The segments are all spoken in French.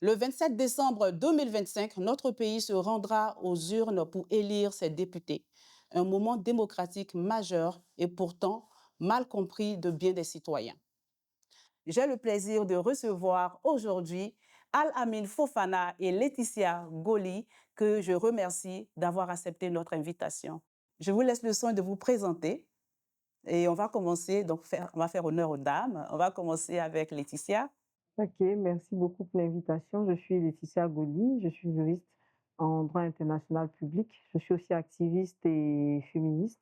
Le 27 décembre 2025, notre pays se rendra aux urnes pour élire ses députés. Un moment démocratique majeur et pourtant mal compris de bien des citoyens. J'ai le plaisir de recevoir aujourd'hui Al-Amin Fofana et Laetitia Goli, que je remercie d'avoir accepté notre invitation. Je vous laisse le soin de vous présenter et on va commencer, donc on va faire honneur aux dames. On va commencer avec Laetitia. Ok, merci beaucoup pour l'invitation. Je suis Laetitia Goli, je suis juriste en droit international public. Je suis aussi activiste et féministe.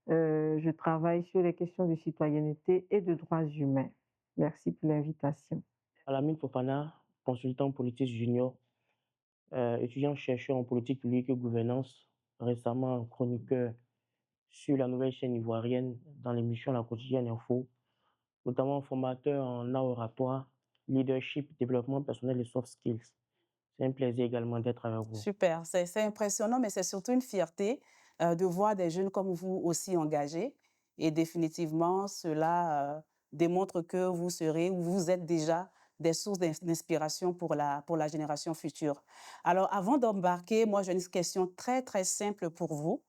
Je travaille sur les questions de citoyenneté et de droits humains. Merci pour l'invitation. Alamine Fofana, consultant politique junior, étudiant-chercheur en politique publique et gouvernance, récemment chroniqueur sur la nouvelle chaîne ivoirienne dans l'émission La Quotidienne Info, notamment formateur en art oratoire, leadership, développement personnel et soft skills. C'est un plaisir également d'être avec vous. Super, c'est impressionnant, mais c'est surtout une fierté de voir des jeunes comme vous aussi engagés. Et définitivement, cela démontre que vous serez ou vous êtes déjà des sources d'inspiration pour la génération future. Alors, avant d'embarquer, moi, j'ai une question très, très simple pour vous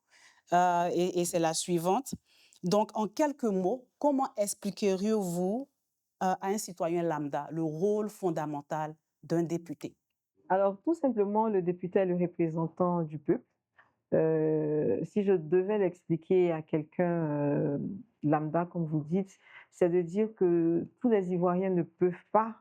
et c'est la suivante. Donc, en quelques mots, comment expliqueriez-vous à un citoyen lambda le rôle fondamental d'un député? Alors, tout simplement, le député est le représentant du peuple. Si je devais l'expliquer à quelqu'un lambda, comme vous dites, c'est de dire que tous les Ivoiriens ne peuvent pas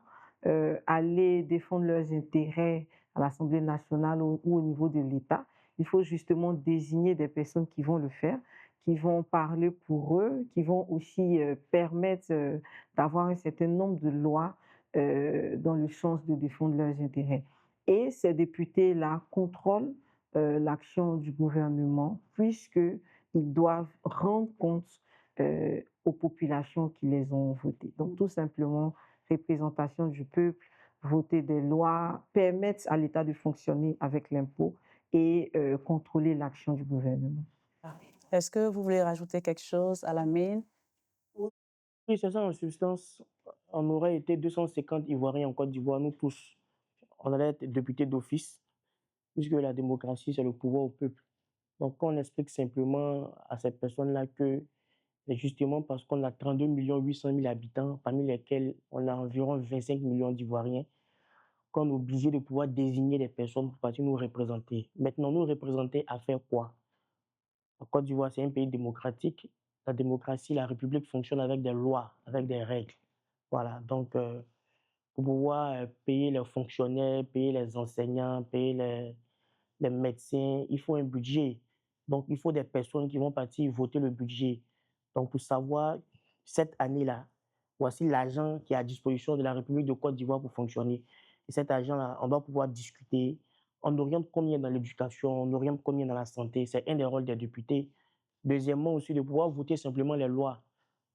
aller défendre leurs intérêts à l'Assemblée nationale ou au niveau de l'État. Il faut justement désigner des personnes qui vont le faire, qui vont parler pour eux, qui vont aussi permettre d'avoir un certain nombre de lois dans le sens de défendre leurs intérêts. Et ces députés-là contrôlent l'action du gouvernement, puisqu'ils doivent rendre compte aux populations qui les ont votés. Donc, tout simplement, représentation du peuple, voter des lois, permettre à l'État de fonctionner avec l'impôt et contrôler l'action du gouvernement. Ah. Est-ce que vous voulez rajouter quelque chose à la mine? Oui, c'est ça en substance. On aurait été 250 Ivoiriens en Côte d'Ivoire, nous tous. On allait être députés d'office, puisque la démocratie, c'est le pouvoir au peuple. Donc, on explique simplement à ces personnes-là que c'est justement parce qu'on a 32 800 000 habitants, parmi lesquels on a environ 25 millions d'Ivoiriens, qu'on est obligé de pouvoir désigner des personnes pour partir nous représenter. Maintenant, nous représenter à faire quoi? La Côte d'Ivoire, c'est un pays démocratique. La démocratie, la République fonctionne avec des lois, avec des règles. Voilà, donc pour pouvoir payer les fonctionnaires, payer les enseignants, payer les médecins, il faut un budget. Donc, il faut des personnes qui vont partir voter le budget. Donc, pour savoir, cette année-là, voici l'argent qui est à disposition de la République de Côte d'Ivoire pour fonctionner. Et cet argent-là, on doit pouvoir discuter. On oriente combien dans l'éducation, on oriente combien dans la santé. C'est un des rôles des députés. Deuxièmement, aussi, de pouvoir voter simplement les lois.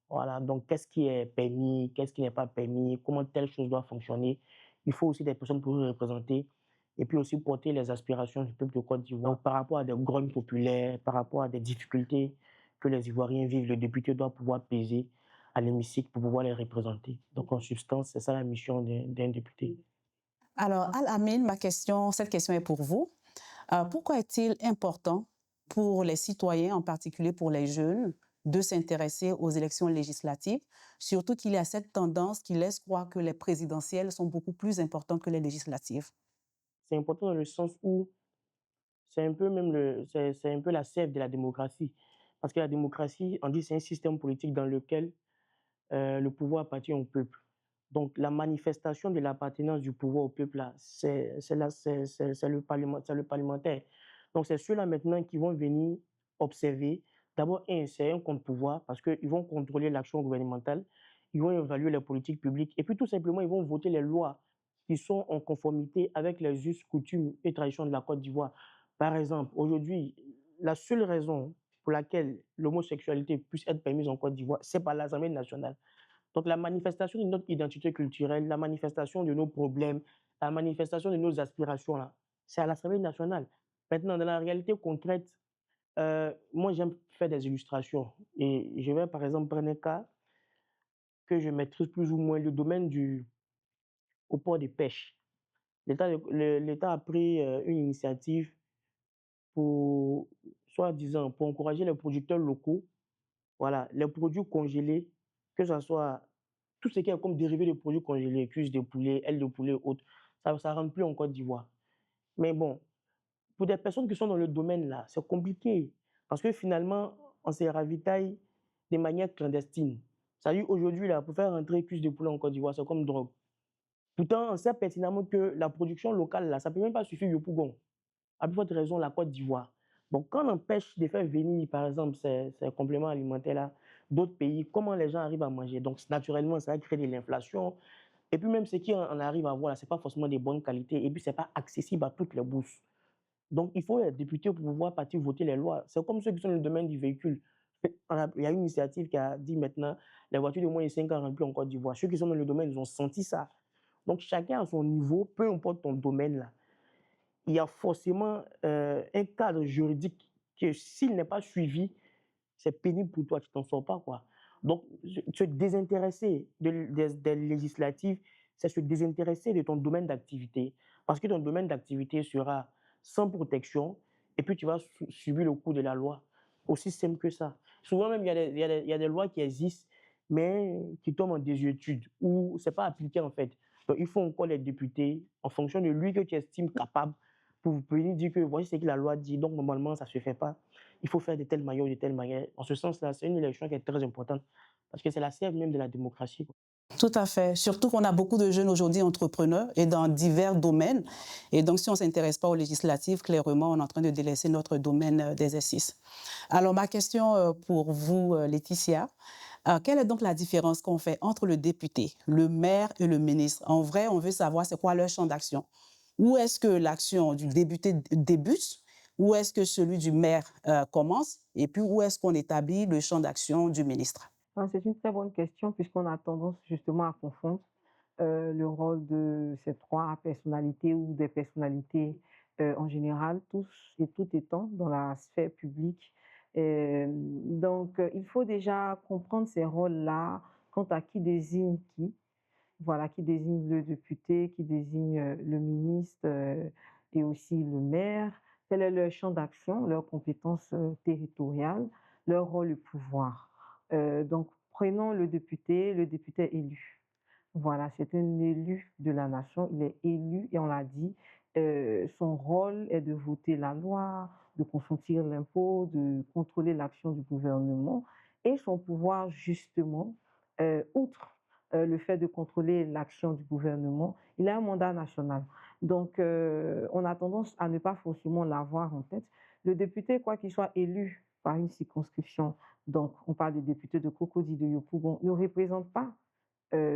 Voilà, donc qu'est-ce qui est permis, qu'est-ce qui n'est pas permis, comment telle chose doit fonctionner. Il faut aussi des personnes pour représenter et puis aussi porter les aspirations du peuple de Côte d'Ivoire. Donc, par rapport à des grondes populaires, par rapport à des difficultés que les Ivoiriens vivent, le député doit pouvoir peser à l'hémicycle pour pouvoir les représenter. Donc, en substance, c'est ça la mission d'un député. Alors, Al-Amin, cette question est pour vous. Pourquoi est-il important pour les citoyens, en particulier pour les jeunes, de s'intéresser aux élections législatives, surtout qu'il y a cette tendance qui laisse croire que les présidentielles sont beaucoup plus importantes que les législatives? C'est important dans le sens où c'est un peu même c'est un peu la sève de la démocratie. Parce que la démocratie, on dit c'est un système politique dans lequel le pouvoir appartient au peuple. Donc, la manifestation de l'appartenance du pouvoir au peuple, là, c'est le parlementaire. Donc, c'est ceux-là maintenant qui vont venir observer. D'abord, c'est un contre-pouvoir parce qu'ils vont contrôler l'action gouvernementale, ils vont évaluer les politiques publiques et puis tout simplement, ils vont voter les lois qui sont en conformité avec les us, coutumes et traditions de la Côte d'Ivoire. Par exemple, aujourd'hui, la seule raison pour laquelle l'homosexualité puisse être permise en Côte d'Ivoire, c'est par l'Assemblée nationale. Donc la manifestation de notre identité culturelle, la manifestation de nos problèmes, la manifestation de nos aspirations, là, c'est à l'Assemblée nationale. Maintenant, dans la réalité concrète, moi j'aime faire des illustrations. Et je vais par exemple prendre un cas que je maîtrise plus ou moins, le domaine au port de pêche. L'État a pris une initiative pour, soi-disant, pour encourager les producteurs locaux, voilà, les produits congelés, que ce soit tout ce qui est comme dérivé de produits congelés, cuisses de poulet, ailes de poulet, autres, ça rentre plus en Côte d'Ivoire. Mais bon, pour des personnes qui sont dans le domaine là, c'est compliqué parce que finalement, on se ravitaille de manière clandestine. Ça veut dire aujourd'hui là, pour faire rentrer cuisses de poulet en Côte d'Ivoire, c'est comme drogue. Pourtant, on sait pertinemment que la production locale là, ça peut même pas suffire Yopougon. À plus forte raison, la Côte d'Ivoire. Donc, quand on empêche de faire venir, par exemple, ces compléments alimentaires-là d'autres pays, comment les gens arrivent à manger? Donc, naturellement, ça va créer de l'inflation. Et puis, même ce qu'on arrive à voir, ce n'est pas forcément de bonne qualité. Et puis, ce n'est pas accessible à toutes les bourses. Donc, il faut les députés pour pouvoir partir voter les lois. C'est comme ceux qui sont dans le domaine du véhicule. Il y a une initiative qui a dit maintenant, les voitures de moins de 5 ans rentrent plus en Côte d'Ivoire. Ceux qui sont dans le domaine, ils ont senti ça. Donc, chacun à son niveau, peu importe ton domaine là, il y a forcément un cadre juridique que s'il n'est pas suivi, c'est pénible pour toi, tu t'en sors pas, quoi. Donc, se désintéresser des législatives, c'est se désintéresser de ton domaine d'activité, parce que ton domaine d'activité sera sans protection, et puis tu vas subir le coup de la loi. Aussi simple que ça. Souvent même, il y a des lois qui existent, mais qui tombent en désuétude, ou c'est pas appliqué en fait. Donc, il faut encore les députés, en fonction de lui que tu estimes capable, pour venir dire que voici ce que la loi dit, donc normalement ça ne se fait pas. Il faut faire de telle manière ou de telle manière. En ce sens-là, c'est une élection qui est très importante parce que c'est la sève même de la démocratie, quoi. Tout à fait. Surtout qu'on a beaucoup de jeunes aujourd'hui entrepreneurs et dans divers domaines. Et donc, si on ne s'intéresse pas aux législatives, clairement, on est en train de délaisser notre domaine d'exercice. Alors, ma question pour vous, Laetitia, quelle est donc la différence qu'on fait entre le député, le maire et le ministre? En vrai, on veut savoir c'est quoi leur champ d'action. Où est-ce que l'action du député débute? Où est-ce que celui du maire commence? Et puis, où est-ce qu'on établit le champ d'action du ministre? C'est une très bonne question puisqu'on a tendance justement à confondre le rôle de ces trois personnalités ou des personnalités en général, tous et toutes étant dans la sphère publique. Il faut déjà comprendre ces rôles-là quant à qui désigne qui. Voilà, qui désigne le député, qui désigne le ministre et aussi le maire. Quel est leur champ d'action, leurs compétences territoriales, leur rôle et pouvoir. Prenons le député est élu. Voilà, c'est un élu de la nation, il est élu et on l'a dit, son rôle est de voter la loi, de consentir l'impôt, de contrôler l'action du gouvernement et son pouvoir justement, outre le fait de contrôler l'action du gouvernement, il a un mandat national. On a tendance à ne pas forcément l'avoir en tête. Le député, quoi qu'il soit élu par une circonscription, donc on parle de député de Cocody, de Yopougon, ne représente pas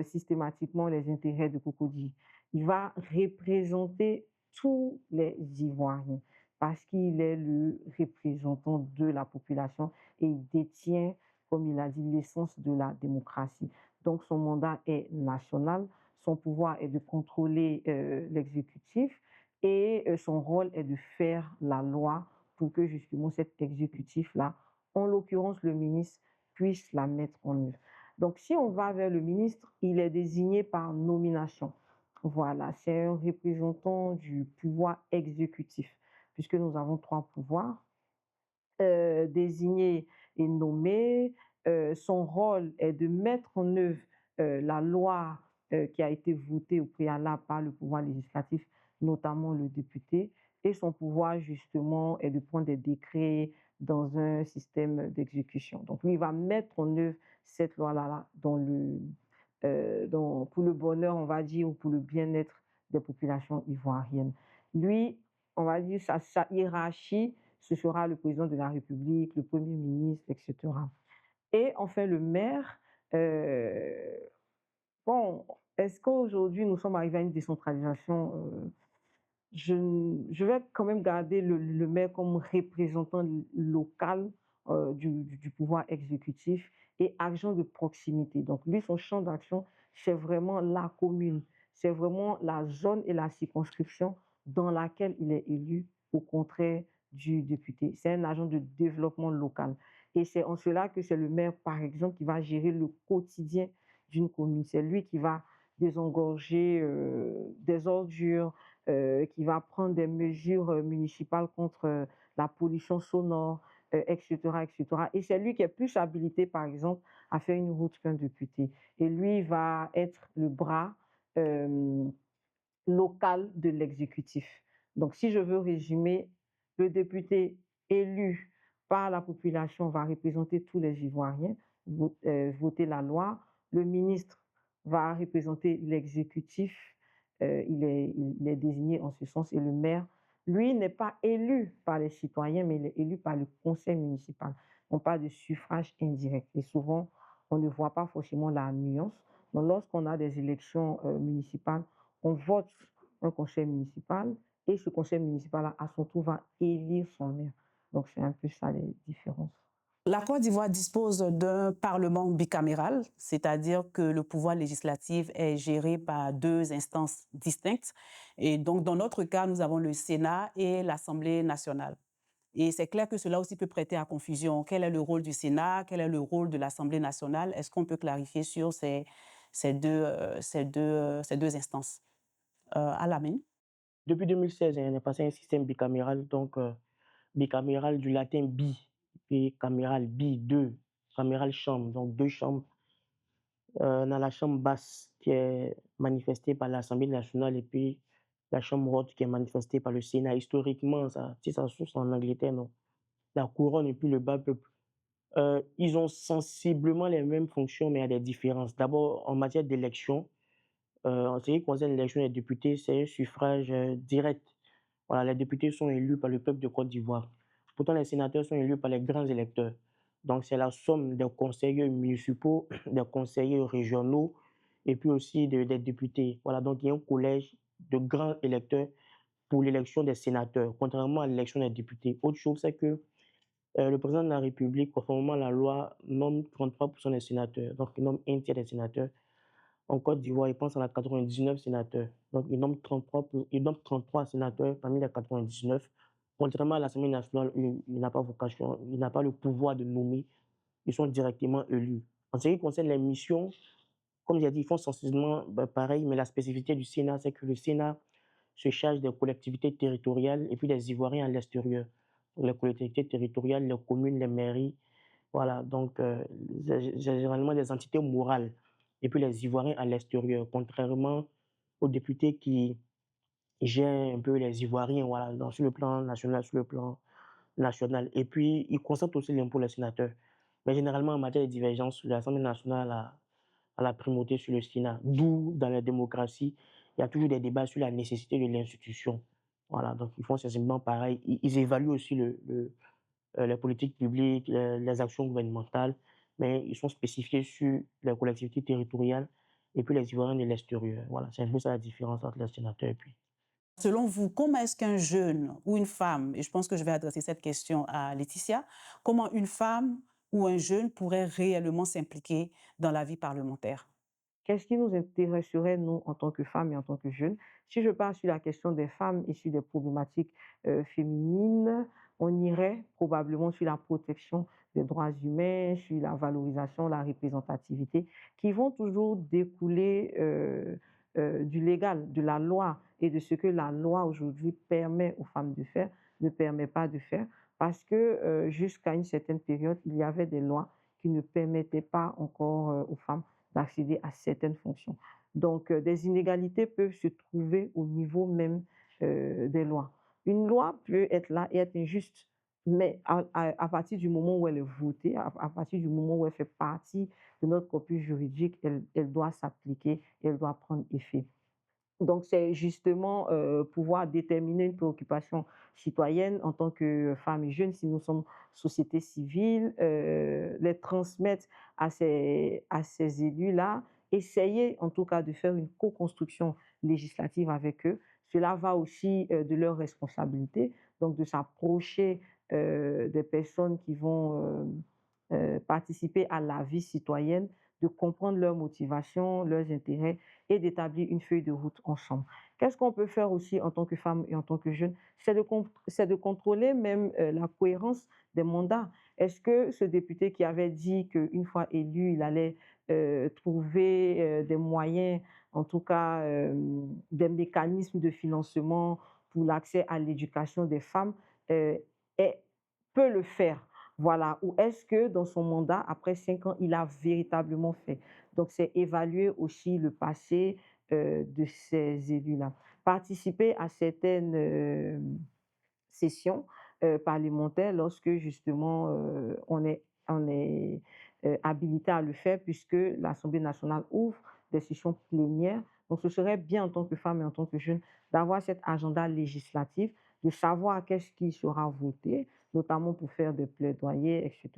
systématiquement les intérêts de Cocody. Il va représenter tous les Ivoiriens parce qu'il est le représentant de la population et il détient, comme il a dit, l'essence de la démocratie. Donc son mandat est national, son pouvoir est de contrôler l'exécutif et son rôle est de faire la loi pour que justement cet exécutif-là, en l'occurrence le ministre, puisse la mettre en œuvre. Donc, si on va vers le ministre, il est désigné par nomination. Voilà, c'est un représentant du pouvoir exécutif, puisque nous avons trois pouvoirs, désigné et nommé. Son rôle est de mettre en œuvre la loi qui a été votée au préalable par le pouvoir législatif, notamment le député, et son pouvoir justement est de prendre des décrets dans un système d'exécution. Donc lui, il va mettre en œuvre cette loi-là pour le bonheur, on va dire, ou pour le bien-être des populations ivoiriennes. Lui, on va dire, sa hiérarchie, ce sera le président de la République, le Premier ministre, etc. Et enfin, le maire, bon, est-ce qu'aujourd'hui nous sommes arrivés à une décentralisation je vais quand même garder le maire comme représentant local du pouvoir exécutif et agent de proximité. Donc, lui, son champ d'action, c'est vraiment la commune, c'est vraiment la zone et la circonscription dans laquelle il est élu, au contraire du député. C'est un agent de développement local. Et c'est en cela que c'est le maire, par exemple, qui va gérer le quotidien d'une commune. C'est lui qui va désengorger des ordures, qui va prendre des mesures municipales contre la pollution sonore, etc., etc. Et c'est lui qui est plus habilité, par exemple, à faire une route qu'un député. Et lui va être le bras euh, local de l'exécutif. Donc, si je veux résumer, le député élu par la population va représenter tous les Ivoiriens, voter la loi. Le ministre va représenter l'exécutif, il est désigné en ce sens, et le maire, lui, n'est pas élu par les citoyens, mais il est élu par le conseil municipal. On parle de suffrage indirect. Et souvent, on ne voit pas forcément la nuance. Donc, lorsqu'on a des élections municipales, on vote un conseil municipal et ce conseil municipal, à son tour, va élire son maire. Donc, c'est un peu ça les différences. La Côte d'Ivoire dispose d'un parlement bicaméral, c'est-à-dire que le pouvoir législatif est géré par deux instances distinctes. Et donc, dans notre cas, nous avons le Sénat et l'Assemblée nationale. Et c'est clair que cela aussi peut prêter à confusion. Quel est le rôle du Sénat? Quel est le rôle de l'Assemblée nationale? Est-ce qu'on peut clarifier sur ces deux instances? Alamine? Depuis 2016, on est passé à un système bicaméral, donc bicaméral du latin bi, et caméral bi, deux, caméral chambre, donc deux chambres. On a la chambre basse qui est manifestée par l'Assemblée nationale et puis la chambre haute qui est manifestée par le Sénat. Historiquement, ça, si ça source en Angleterre, non. La couronne et puis le bas peuple. Ils ont sensiblement les mêmes fonctions, mais il y a des différences. D'abord, en matière d'élection, en ce qui concerne l'élection des députés, c'est un suffrage direct. Voilà, les députés sont élus par le peuple de Côte d'Ivoire. Pourtant, les sénateurs sont élus par les grands électeurs. Donc, c'est la somme des conseillers municipaux, des conseillers régionaux et puis aussi des députés. Voilà, donc il y a un collège de grands électeurs pour l'élection des sénateurs, contrairement à l'élection des députés. Autre chose, c'est que le président de la République, conformément à la loi, nomme 33% des sénateurs. Donc, il nomme un tiers des sénateurs. En Côte d'Ivoire, il pense à la 99 sénateurs. Donc, il nomme 33 sénateurs parmi les 99. Contrairement à l'Assemblée nationale, il n'a pas vocation, il n'a pas le pouvoir de nommer. Ils sont directement élus. En ce qui concerne les missions, comme j'ai dit, ils font sensiblement pareil, mais la spécificité du Sénat, c'est que le Sénat se charge des collectivités territoriales et puis des Ivoiriens à l'extérieur. Les collectivités territoriales, les communes, les mairies, voilà, donc c'est généralement des entités morales. Et puis les Ivoiriens à l'extérieur, contrairement aux députés qui gèrent un peu les Ivoiriens, voilà, donc sur le plan national, sur le plan national. Et puis, ils concentrent aussi l'impôt les sénateurs. Mais généralement, en matière de divergence, l'Assemblée nationale a la primauté sur le Sénat. D'où, dans la démocratie, il y a toujours des débats sur la nécessité de l'institution. Voilà, donc ils font sensiblement pareil. Ils évaluent aussi les politiques publiques, les actions gouvernementales, mais ils sont spécifiés sur les collectivités territoriales et puis les Ivoiriens de l'extérieur. Voilà, c'est un peu ça la différence entre les sénateurs et puis. Selon vous, comment est-ce qu'un jeune ou une femme, et je pense que je vais adresser cette question à Laetitia, comment une femme ou un jeune pourrait réellement s'impliquer dans la vie parlementaire? Qu'est-ce qui nous intéresserait, nous, en tant que femmes et en tant que jeunes? Si je pars sur la question des femmes et sur des problématiques féminines, on irait probablement sur la protection des droits humains, sur la valorisation, la représentativité, qui vont toujours découler du légal, de la loi et de ce que la loi aujourd'hui permet aux femmes de faire, ne permet pas de faire, parce que jusqu'à une certaine période, il y avait des lois qui ne permettaient pas encore aux femmes d'accéder à certaines fonctions. Donc, des inégalités peuvent se trouver au niveau même des lois. Une loi peut être là et être injuste, mais à partir du moment où elle est votée, à partir du moment où elle fait partie de notre corpus juridique, elle doit s'appliquer, elle doit prendre effet. Donc, c'est justement pouvoir déterminer une préoccupation citoyenne en tant que femmes et jeunes, si nous sommes société civile, les transmettre à ces élus-là, essayer en tout cas de faire une co-construction législative avec eux. Cela va aussi de leur responsabilité, donc de s'approcher des personnes qui vont participer à la vie citoyenne, de comprendre leurs motivations, leurs intérêts et d'établir une feuille de route ensemble. Qu'est-ce qu'on peut faire aussi en tant que femme et en tant que jeune? C'est de contrôler même la cohérence des mandats. Est-ce que ce député qui avait dit qu'une fois élu, il allait trouver des moyens en tout cas des mécanismes de financement pour l'accès à l'éducation des femmes, euh, est- peut le faire. Voilà. Ou est-ce que dans son mandat, après 5 ans, il a véritablement fait? Donc, c'est évaluer aussi le passé de ces élus-là. Participer à certaines sessions parlementaires lorsque justement on est habilité à le faire puisque l'Assemblée nationale ouvre des sessions plénières. Donc ce serait bien en tant que femme et en tant que jeune d'avoir cet agenda législatif, de savoir qu'est-ce qui sera voté, notamment pour faire des plaidoyers, etc.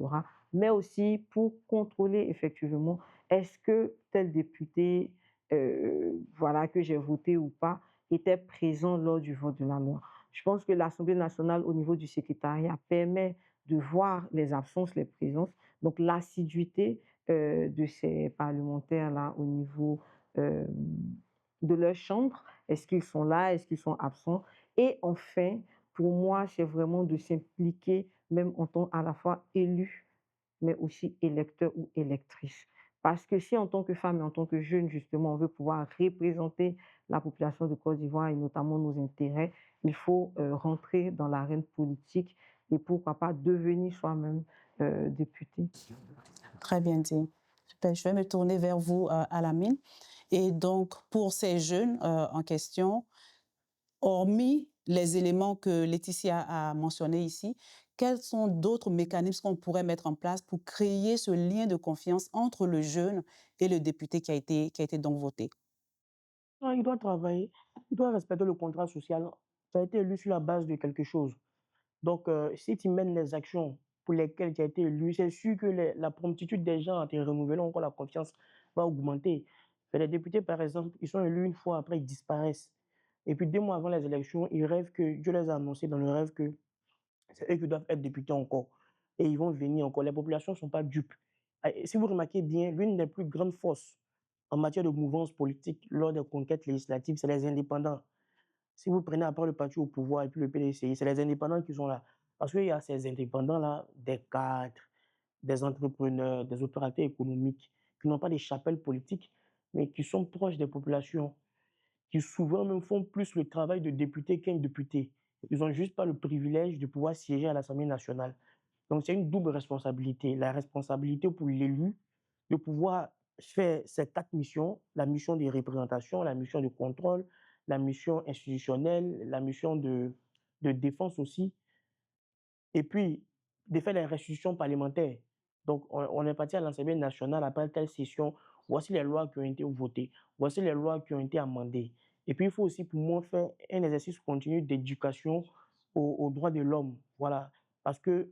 Mais aussi pour contrôler effectivement est-ce que tel député voilà, que j'ai voté ou pas était présent lors du vote de la loi. Je pense que l'Assemblée nationale, au niveau du secrétariat, permet de voir les absences, les présences, donc l'assiduité de ces parlementaires-là au niveau euh, de leur chambre. Est-ce qu'ils sont là? Est-ce qu'ils sont absents? Et enfin, pour moi, c'est vraiment de s'impliquer, même en tant à la fois élu, mais aussi électeur ou électrice. Parce que si en tant que femme et en tant que jeune, justement, on veut pouvoir représenter la population de Côte d'Ivoire et notamment nos intérêts, il faut rentrer dans l'arène politique et pourquoi pas devenir soi-même député. Très bien dit. Super. Je vais me tourner vers vous, Alamine. Et donc, pour ces jeunes en question, hormis les éléments que Laetitia a mentionnés ici, quels sont d'autres mécanismes qu'on pourrait mettre en place pour créer ce lien de confiance entre le jeune et le député qui a été donc voté? Non, il doit travailler, il doit respecter le contrat social. Tu as été élu sur la base de quelque chose. Donc, si tu mènes les actions pour lesquelles tu as été élu, c'est sûr que la promptitude des gens à te renouveler encore la confiance va augmenter. Mais les députés, par exemple, ils sont élus une fois, après ils disparaissent. Et puis 2 mois avant les élections, ils rêvent que Dieu les a annoncé dans le rêve que c'est eux qui doivent être députés encore. Et ils vont venir encore. Les populations ne sont pas dupes. Et si vous remarquez bien, l'une des plus grandes forces en matière de mouvance politique lors des conquêtes législatives, c'est les indépendants. Si vous prenez après le parti au pouvoir et puis le PDCI, c'est les indépendants qui sont là. Parce qu'il y a ces indépendants-là, des cadres, des entrepreneurs, des opérateurs économiques, qui n'ont pas des chapelles politiques, mais qui sont proches des populations, qui souvent même font plus le travail de député qu'un député. Ils n'ont juste pas le privilège de pouvoir siéger à l'Assemblée nationale. Donc c'est une double responsabilité. La responsabilité pour l'élu de pouvoir faire ces 4 missions, la mission de représentation, la mission de contrôle, la mission institutionnelle, la mission de défense aussi, et puis de faire les restitutions parlementaires. Donc on est parti à l'Assemblée nationale après telle session, voici les lois qui ont été votées, voici les lois qui ont été amendées. Et puis il faut aussi pour moi faire un exercice continu d'éducation aux droits de l'homme. Voilà. Parce que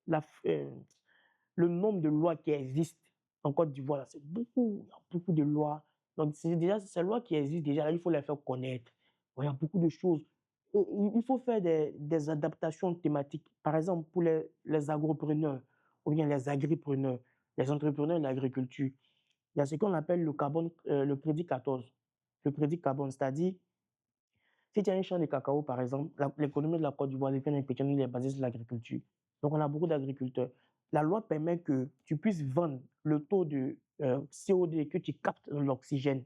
la, le nombre de lois qui existent en Côte d'Ivoire, c'est beaucoup, il y a beaucoup de lois. Donc, c'est déjà ces lois qui existent déjà, là, il faut les faire connaître. Ouais, il y a beaucoup de choses. Et il faut faire des adaptations thématiques. Par exemple, pour les agropreneurs ou bien les agripreneurs, les entrepreneurs de l'agriculture, il y a ce qu'on appelle le carbone, le crédit 14. Le crédit carbone, c'est-à-dire si tu as un champ de cacao, par exemple, l'économie de la Côte d'Ivoire est est basée sur l'agriculture. Donc, on a beaucoup d'agriculteurs. La loi permet que tu puisses vendre le taux de CO2 que tu captes dans l'oxygène,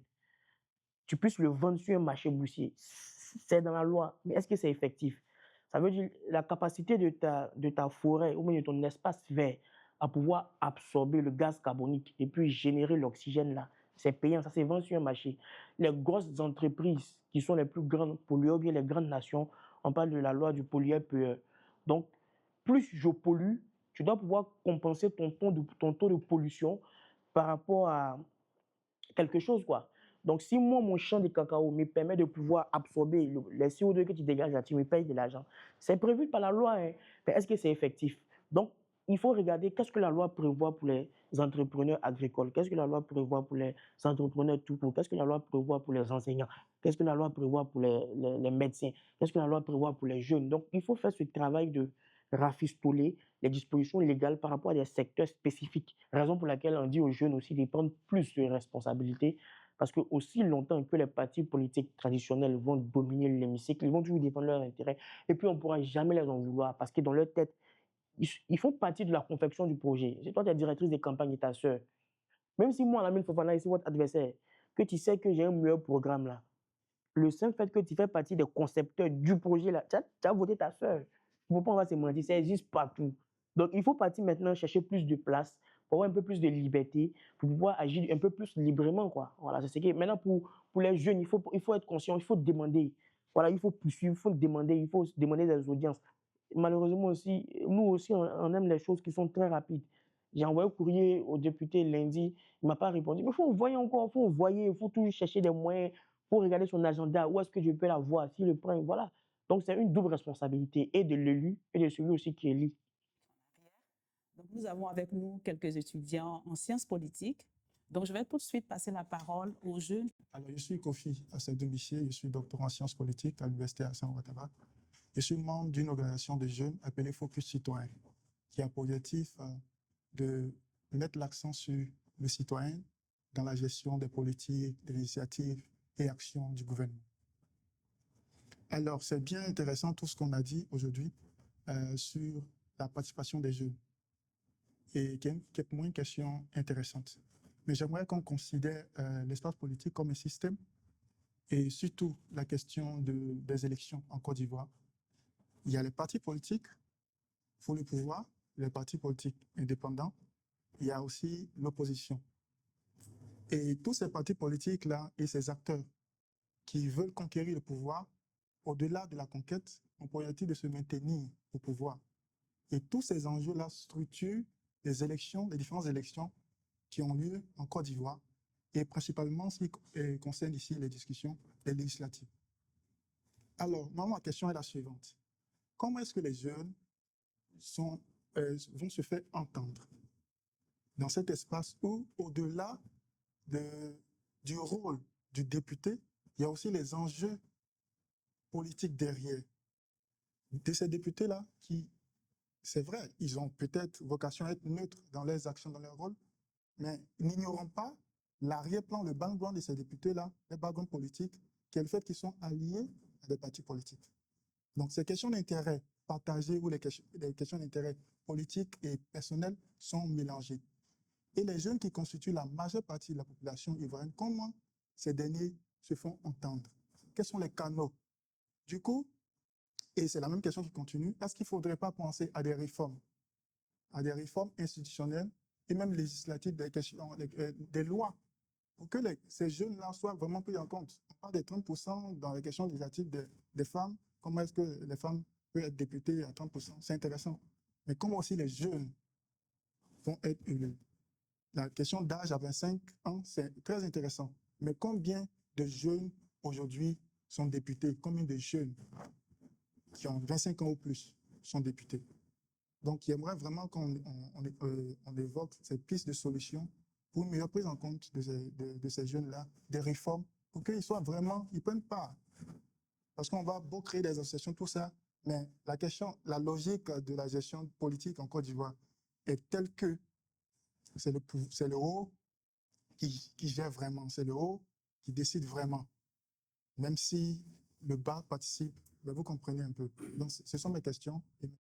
tu puisses le vendre sur un marché boursier. C'est dans la loi. Mais est-ce que c'est effectif? Ça veut dire la capacité de ta forêt ou bien de ton espace vert à pouvoir absorber le gaz carbonique et puis générer l'oxygène là. C'est payant, ça se vend sur un marché. Les grosses entreprises qui sont les plus grandes pollueurs, ou bien les grandes nations, on parle de la loi du pollueur-payeur. Donc, plus je pollue, tu dois pouvoir compenser ton taux de pollution par rapport à quelque chose, quoi. Donc, si moi, mon champ de cacao me permet de pouvoir absorber les CO2 que tu dégages là, tu me payes de l'argent. C'est prévu par la loi, hein. Mais est-ce que c'est effectif? Donc, il faut regarder qu'est-ce que la loi prévoit pour les entrepreneurs agricoles, qu'est-ce que la loi prévoit pour les entrepreneurs tout court, qu'est-ce que la loi prévoit pour les enseignants, qu'est-ce que la loi prévoit pour les médecins, qu'est-ce que la loi prévoit pour les jeunes. Donc, il faut faire ce travail de rafistoler les dispositions légales par rapport à des secteurs spécifiques. Raison pour laquelle on dit aux jeunes aussi de prendre plus de responsabilités, parce que aussi longtemps que les partis politiques traditionnels vont dominer l'hémicycle, ils vont toujours défendre leurs intérêts, et puis on ne pourra jamais les en vouloir, parce que dans leur tête, ils font partie de la confection du projet. C'est toi, tu es directrice des campagnes et ta sœur. Même si moi, Lamine Fofana, ici, votre adversaire, que tu sais que j'ai un meilleur programme là, le simple fait que tu fais partie des concepteurs du projet là, tu as voté ta sœur. Il ne faut pas, on va se mentir, ça existe partout. Donc, il faut partir maintenant chercher plus de place, pour avoir un peu plus de liberté, pour pouvoir agir un peu plus librement, quoi. Voilà, c'est ce qui est. Maintenant, pour les jeunes, il faut être conscient, il faut demander. Voilà, il faut poursuivre, il faut demander des audiences. Malheureusement aussi, nous aussi, on aime les choses qui sont très rapides. J'ai envoyé un courrier au député lundi, il ne m'a pas répondu. Mais il faut envoyer encore, il faut toujours chercher des moyens, il faut regarder son agenda, où est-ce que je peux la voir, s'il le prend, voilà. Donc, c'est une double responsabilité, et de l'élu, et de celui aussi qui élit. Donc, nous avons avec nous quelques étudiants en sciences politiques. Donc, je vais tout de suite passer la parole aux jeunes. Alors, je suis Kofi Assedou-Biché, je suis doctorant en sciences politiques à l'Université Hassan-Ouattara. Je suis membre d'une organisation de jeunes appelée Focus Citoyen, qui a pour objectif de mettre l'accent sur le citoyen dans la gestion des politiques, des initiatives et actions du gouvernement. Alors, c'est bien intéressant tout ce qu'on a dit aujourd'hui sur la participation des jeunes, et qui est pour moi une question intéressante. Mais j'aimerais qu'on considère l'espace politique comme un système, et surtout la question des élections en Côte d'Ivoire. Il y a les partis politiques pour le pouvoir, les partis politiques indépendants, il y a aussi l'opposition. Et tous ces partis politiques-là et ces acteurs qui veulent conquérir le pouvoir, au-delà de la conquête, ont pour objectif de se maintenir au pouvoir. Et tous ces enjeux-là structurent les élections, les différentes élections qui ont lieu en Côte d'Ivoire, et principalement ce qui concerne ici les discussions des législatives. Alors, ma question est la suivante. Comment est-ce que les jeunes vont se faire entendre dans cet espace où, au-delà du rôle du député, il y a aussi les enjeux politiques derrière de ces députés-là qui, c'est vrai, ils ont peut-être vocation à être neutres dans leurs actions, dans leur rôle, mais n'ignorons pas l'arrière-plan, le background de ces députés-là, le background politique, qui est le fait qu'ils sont alliés à des partis politiques. Donc, ces questions d'intérêt partagées ou les questions d'intérêt politique et personnel sont mélangées. Et les jeunes qui constituent la majeure partie de la population ivoirienne, comment ces derniers se font entendre? Quels sont les canaux? Du coup, et c'est la même question qui continue, est-ce qu'il ne faudrait pas penser à des réformes institutionnelles et même législatives, des lois, pour que ces jeunes-là soient vraiment pris en compte? On parle des 30% dans les questions législatives des femmes. Comment est-ce que les femmes peuvent être députées à 30%? C'est intéressant. Mais comment aussi les jeunes vont être élus? La question d'âge à 25 ans, c'est très intéressant. Mais combien de jeunes aujourd'hui sont députés? Combien de jeunes qui ont 25 ans ou plus sont députés? Donc, j'aimerais vraiment qu'on évoque ces pistes de solutions pour une meilleure prise en compte de ces jeunes-là, des réformes, pour qu'ils soient vraiment, ils prennent part. Parce qu'on va beau créer des associations, tout ça, mais la logique de la gestion politique en Côte d'Ivoire est telle que c'est le haut qui gère vraiment, c'est le haut qui décide vraiment, même si le bas participe. Mais vous comprenez un peu. Donc, ce sont mes questions.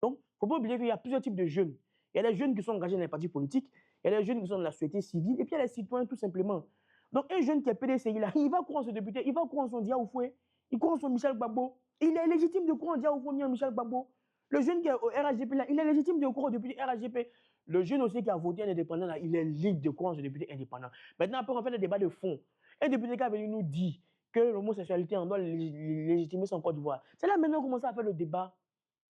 Donc, il ne faut pas oublier qu'il y a plusieurs types de jeunes. Il y a les jeunes qui sont engagés dans les partis politiques, il y a les jeunes qui sont dans la société civile, et puis il y a les citoyens tout simplement. Donc, un jeune qui est PDCI là, il va courir son député, il va courir son Diaoufoué, il court son Michel Gbagbo. Il est légitime de courir en Diaoufoué, en Michel Gbagbo. Le jeune qui est au RHGP là, il est légitime de courir au député RHGP. Le jeune aussi qui a voté un indépendant là, il est libre de courir en député indépendant. Maintenant, après, on fait le débat de fond. Un député qui est venu nous dire que l'homosexualité, on doit légitimer son Côte d'Ivoire. C'est là maintenant qu'on commence à faire le débat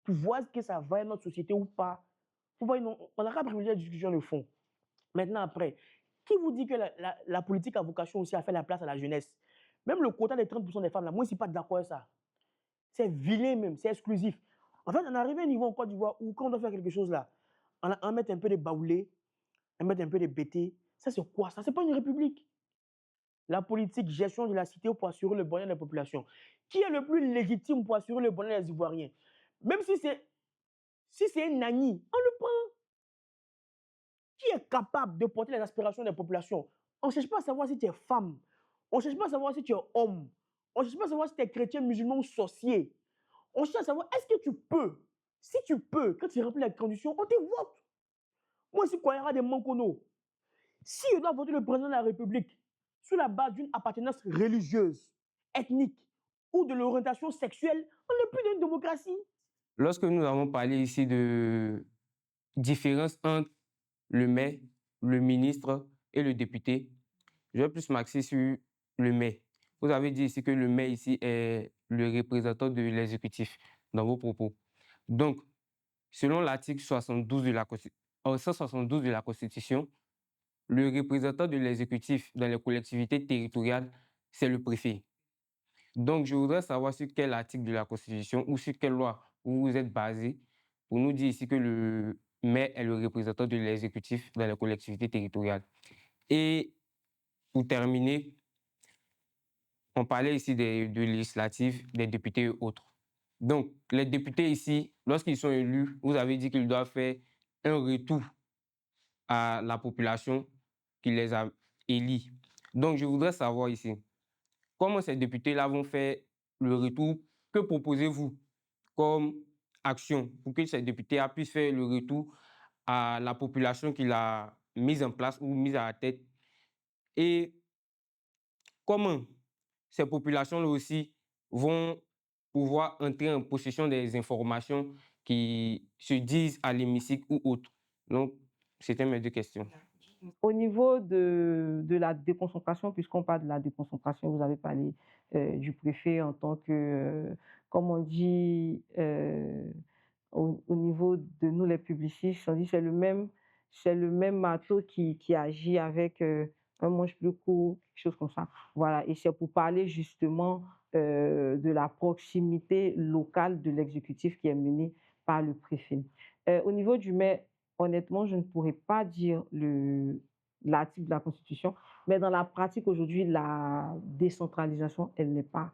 pour voir ce que ça va dans notre société ou pas. On n'a qu'à privilégier la discussion de fond. Maintenant, après, qui vous dit que la politique a vocation aussi à faire la place à la jeunesse? Même le quota des 30% des femmes, là, moi, je ne suis pas d'accord avec ça. C'est vilain même, c'est exclusif. En fait, on arrive à un niveau en Côte d'Ivoire où quand on doit faire quelque chose là, on met un peu de baoulés, on met un peu de bêtés. Ça, c'est quoi ça? Ce n'est pas une république. La politique, gestion de la cité pour assurer le bonheur des populations. Qui est le plus légitime pour assurer le bonheur des Ivoiriens? Même si c'est un nani, on le prend. Qui est capable de porter les aspirations des populations? On ne cherche pas à savoir si tu es femme. On ne cherche pas à savoir si tu es homme. On ne cherche pas à savoir si tu es chrétien, musulman ou sorcier. On cherche à savoir est-ce que tu peux. Si tu peux, quand tu remplis les conditions, on te vote. Moi, si Kouaïra de Mankono, si je dois voter le président de la République, sur la base d'une appartenance religieuse, ethnique ou de l'orientation sexuelle, on n'est plus dans une démocratie. Lorsque nous avons parlé ici de différence entre le maire, le ministre et le député, je vais plus m'axer sur le maire. Vous avez dit ici que le maire ici est le représentant de l'exécutif dans vos propos. Donc, selon l'article 172 de la Constitution, le représentant de l'exécutif dans les collectivités territoriales, c'est le préfet. Donc, je voudrais savoir sur quel article de la Constitution ou sur quelle loi vous vous êtes basé pour nous dire ici que le maire est le représentant de l'exécutif dans les collectivités territoriales. Et pour terminer, on parlait ici de législatives, des députés et autres. Donc, les députés ici, lorsqu'ils sont élus, vous avez dit qu'ils doivent faire un retour à la population qui les a élus. Donc, je voudrais savoir ici, comment ces députés-là vont faire le retour? Que proposez-vous comme action pour que ces députés puissent faire le retour à la population qui l'a mise en place ou mise à la tête? Et comment ces populations-là aussi vont pouvoir entrer en possession des informations qui se disent à l'hémicycle ou autre? Donc, c'était mes deux questions. Au niveau de la déconcentration, puisqu'on parle de la déconcentration, vous avez parlé du préfet en tant que, comme on dit, au niveau de nous les publicistes, on dit c'est le même marteau qui agit avec un manche plus court, quelque chose comme ça. Voilà, et c'est pour parler justement de la proximité locale de l'exécutif qui est menée par le préfet. Au niveau du maire, honnêtement, je ne pourrais pas dire l'article de la Constitution, mais dans la pratique aujourd'hui, la décentralisation, elle n'est pas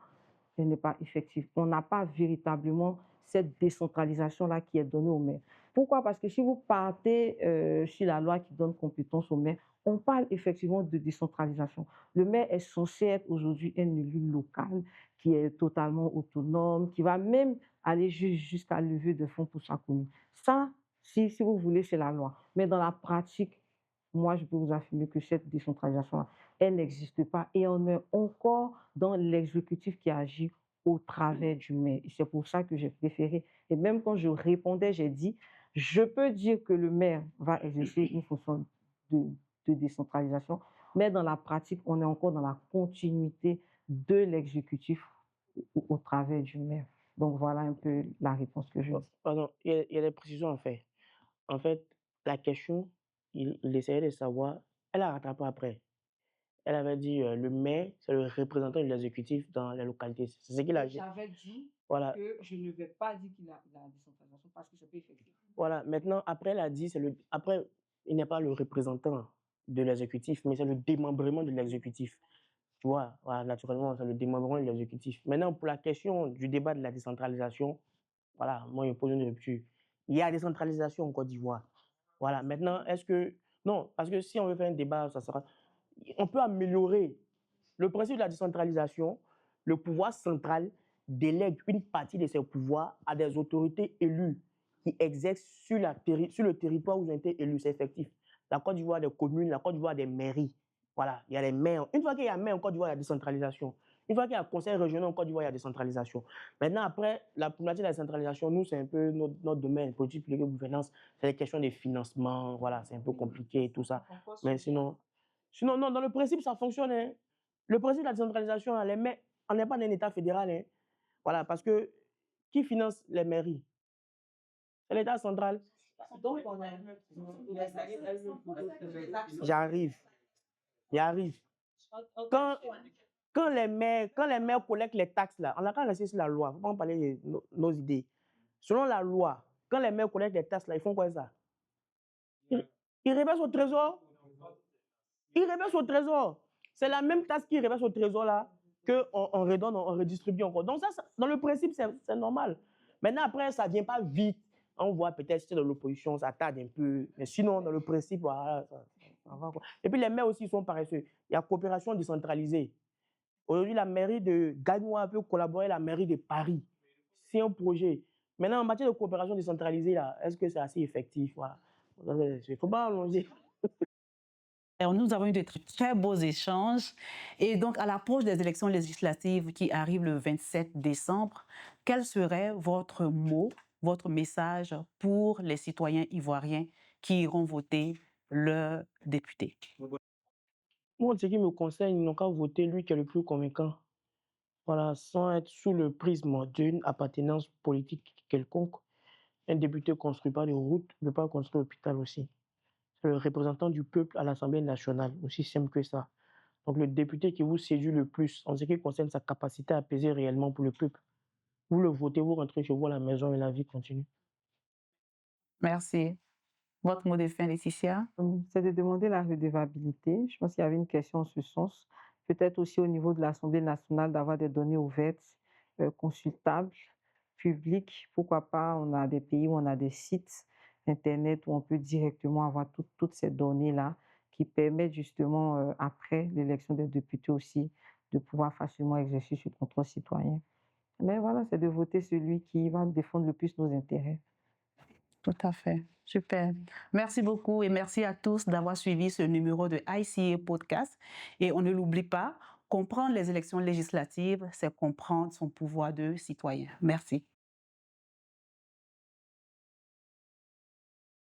effective. On n'a pas véritablement cette décentralisation-là qui est donnée au maire. Pourquoi? Parce que si vous partez sur la loi qui donne compétence au maire, on parle effectivement de décentralisation. Le maire est censé être aujourd'hui un élu local qui est totalement autonome, qui va même aller jusqu'à lever de fonds pour sa commune. Ça, si vous voulez, c'est la loi. Mais dans la pratique, moi, je peux vous affirmer que cette décentralisation-là, elle n'existe pas. Et on est encore dans l'exécutif qui agit au travers du maire. Et c'est pour ça que j'ai préféré. Et même quand je répondais, j'ai dit, je peux dire que le maire va exercer une fonction de décentralisation, mais dans la pratique, on est encore dans la continuité de l'exécutif au travers du maire. Donc voilà un peu la réponse que je dis. Pardon, il y a des précisions à faire. En fait, la question, il essayait de savoir, elle a rattrapé après. Elle avait dit le maire, c'est le représentant de l'exécutif dans les localités. C'est ce qu'il a dit. J'avais dit Voilà. que je ne vais pas dire qu'il a la décentralisation parce que c'est pas effectif. Voilà. Maintenant, après, elle a dit, après, il n'est pas le représentant de l'exécutif, mais c'est le démembrement de l'exécutif. Tu vois, voilà, naturellement, c'est le démembrement de l'exécutif. Maintenant, pour la question du débat de la décentralisation, voilà, moi, je pose une rupture. Il y a décentralisation en Côte d'Ivoire. Voilà. Maintenant, est-ce que... Non, parce que si on veut faire un débat, ça sera... On peut améliorer le principe de la décentralisation. Le pouvoir central délègue une partie de ses pouvoirs à des autorités élues qui exercent sur le territoire où ils ont été élus. C'est effectif. La Côte d'Ivoire a des communes, la Côte d'Ivoire a des mairies. Voilà, il y a les maires. Une fois qu'il y a maire en Côte d'Ivoire, il y a décentralisation. Une fois qu'il y a conseil régional en Côte d'Ivoire, il y a décentralisation. Maintenant, après, la problématique de la décentralisation, nous, c'est un peu notre domaine, politique publique et gouvernance. C'est les questions des financements, voilà, c'est un peu compliqué et tout ça. Mais sinon, non, dans le principe, ça fonctionne. Hein. Le principe de la décentralisation, hein, les maires, on n'est pas dans un État fédéral. Hein. Voilà, parce que qui finance les mairies? C'est l'État central. Donc, on a... J'arrive. Quand les maires collectent les taxes, là, on a qu'à rester sur la loi. On va parler de nos idées. Selon la loi, quand les maires collectent les taxes, là, ils font quoi ça? Ils reversent au trésor. C'est la même taxe qu'ils reversent au trésor là qu'on redonne, on redistribue encore. Donc ça, dans le principe, c'est normal. Maintenant, après, ça ne vient pas vite. On voit peut-être que dans l'opposition, ça tarde un peu. Mais sinon, dans le principe, voilà, ça va quoi. Et puis les maires aussi sont paresseux. Il y a coopération décentralisée. Aujourd'hui, la mairie de Gagnoa peut collaborer avec la mairie de Paris. C'est un projet. Maintenant, en matière de coopération décentralisée, là, est-ce que c'est assez effectif? Voilà. Il ne faut pas allonger. Alors, nous avons eu de très beaux échanges. Et donc, à l'approche des élections législatives qui arrivent le 27 décembre, quel serait votre mot, votre message pour les citoyens ivoiriens qui iront voter le député? Moi, en ce qui me concerne, ils n'ont qu'à voter lui qui est le plus convaincant. Voilà, sans être sous le prisme d'une appartenance politique quelconque. Un député ne construit pas de route, ne peut pas construire l'hôpital aussi. C'est le représentant du peuple à l'Assemblée nationale, aussi simple que ça. Donc le député qui vous séduit le plus en ce qui concerne sa capacité à peser réellement pour le peuple, vous le votez, vous rentrez chez vous à la maison et la vie continue. Merci. Votre mot de fin, Laetitia? C'est de demander la redevabilité. Je pense qu'il y avait une question en ce sens. Peut-être aussi au niveau de l'Assemblée nationale d'avoir des données ouvertes, consultables, publiques. Pourquoi pas, on a des pays où on a des sites Internet où on peut directement avoir toutes ces données-là qui permettent justement, après l'élection des députés aussi, de pouvoir facilement exercer ce contrôle citoyen. Mais voilà, c'est de voter celui qui va défendre le plus nos intérêts. Tout à fait. Super. Merci beaucoup et merci à tous d'avoir suivi ce numéro de ICA Podcast. Et on ne l'oublie pas, comprendre les élections législatives, c'est comprendre son pouvoir de citoyen. Merci.